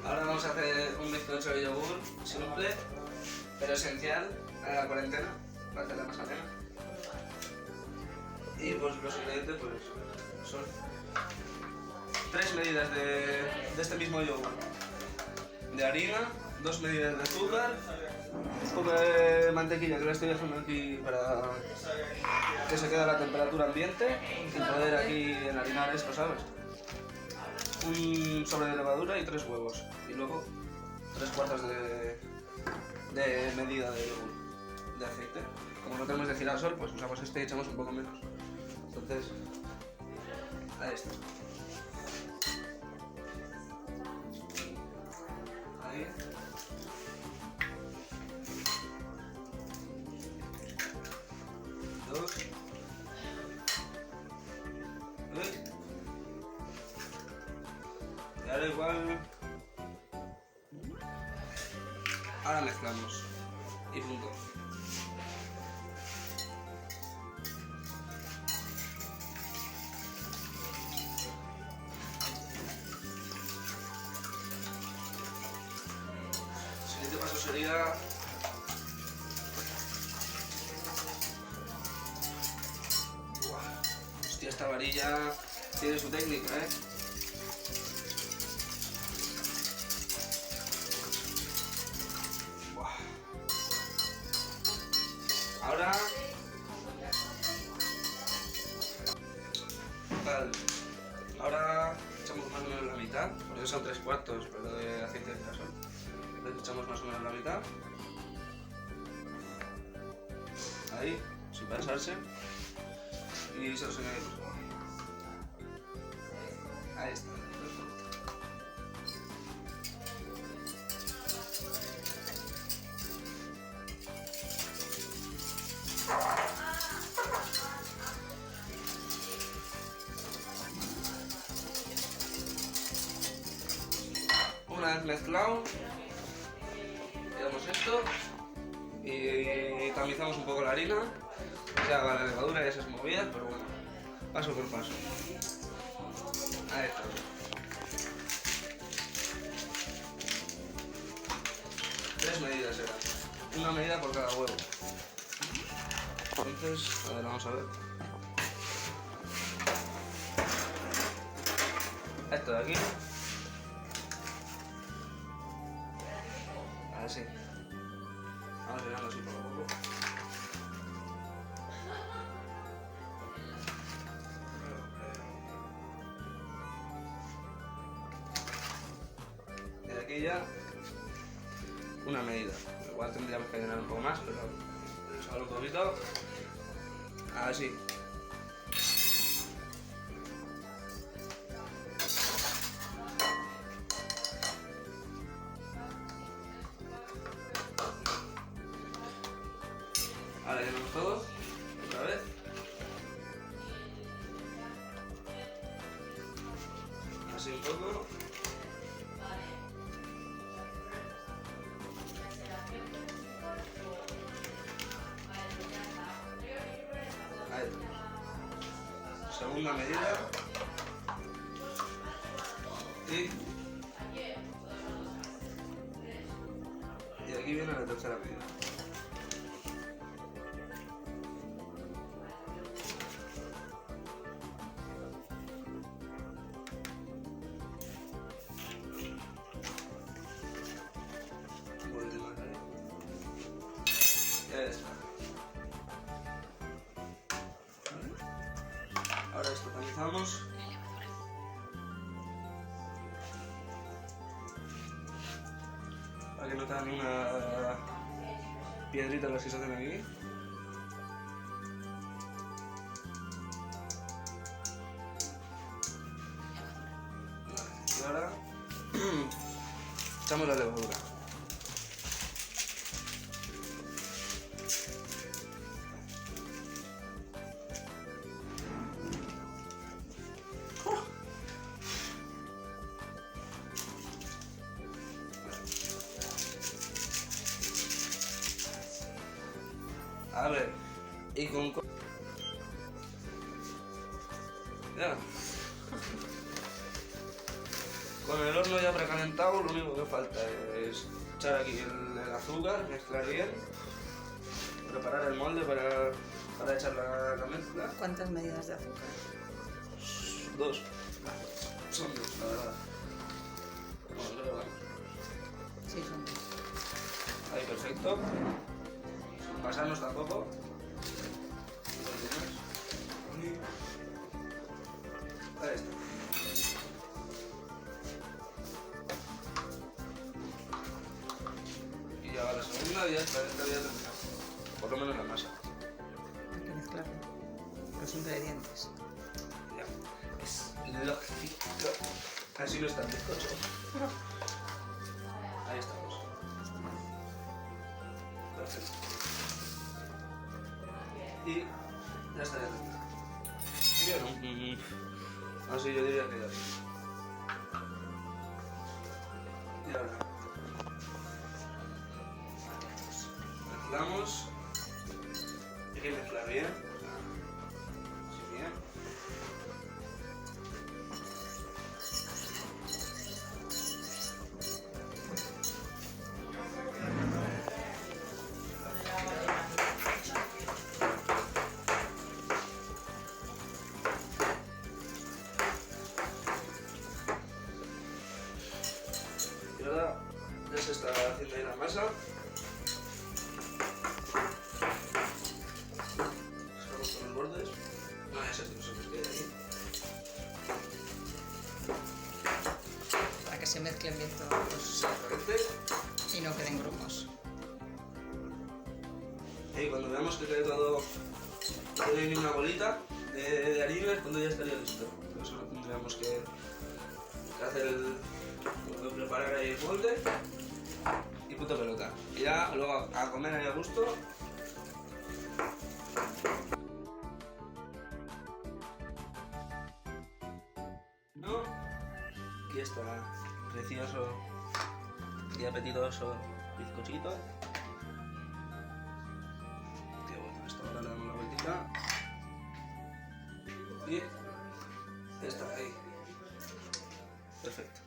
Ahora vamos a hacer un bizcocho de yogur simple, pero esencial a la cuarentena, para hacerla más amena. Y pues los ingredientes pues son 3 medidas de este mismo yogur de harina, 2 medidas de azúcar, un poco de mantequilla que lo estoy haciendo aquí para que se quede a la temperatura ambiente y poder aquí enharinar esto, ¿sabes? Un sobre de levadura y 3 huevos y luego 3 cuartos de medida de yogur de aceite. Como no tenemos de girasol, pues usamos este y echamos un poco menos. Entonces, ahí está. Ahí. Dos. ¿Ves? Y ahora igual. Ahora mezclamos. Y punto. El siguiente paso sería hostia, esta varilla tiene su técnica, ¿eh? Buah. Ahora vale. Ahora echamos más o menos la mitad, porque son 3 cuartos pero de aceite de girasol. Entonces echamos más o menos la mitad. Ahí, sin pasarse. Y se los añadimos. Ahí está. Una vez mezclado, llevamos esto y tamizamos un poco la harina. Ya va la levadura y esas movidas, pero bueno, paso por paso. Ahí está. 3 medidas eran. Una medida por cada huevo. Entonces, a ver, vamos a ver. Esto de aquí. Así. Vamos llenando así poco a poco. Y de aquí ya una medida. Igual tendríamos que llenar un poco más, pero solo un poquito. Así. Ahora llenamos todo, otra vez. Así un poco. Ahí. Segunda medida. Y aquí viene la tercera medida. Ya está. Ahora esto tamizamos. Para que no tenga ninguna piedrita las que se hacen aquí. Y ahora echamos la levadura. A ver, y con... Ya. Con el horno ya precalentado, lo único que falta es echar aquí el azúcar, mezclar bien, preparar el molde para echar la mezcla. ¿Cuántas medidas de azúcar? 2. Son 2, la verdad. Bueno, creo, vamos. Sí, son 2. Ahí, perfecto. Sin pasarnos tampoco. Ahí está. Y ya va la segunda y ya está, esta ya terminado. Por lo menos la masa. Hay que mezclar los ingredientes. Ya. Es lógico. Así no está el bizcocho. Ahí estamos. Perfecto. Y ya estaría terminado. Bien. Así yo diría que ya bien. Y ahora mezclamos. Hay que mezclar bien. Así bien. Y ahora ya se está haciendo ahí la masa. Sacamos con los bordes. No, ese no se nos quede ahí. Para que se mezclen bien todos Exactamente. y no queden grumos. Y cuando veamos que quede todo en una bolita de harina es cuando ya estaría listo. Pero solo tendríamos que hacer preparar ahí el molde y punto pelota. Y ya luego a comer ahí a gusto. ¿No? Aquí está precioso y apetitoso bizcochito. Qué bueno, esto ahora le damos la vueltita. Y está ahí. Perfecto.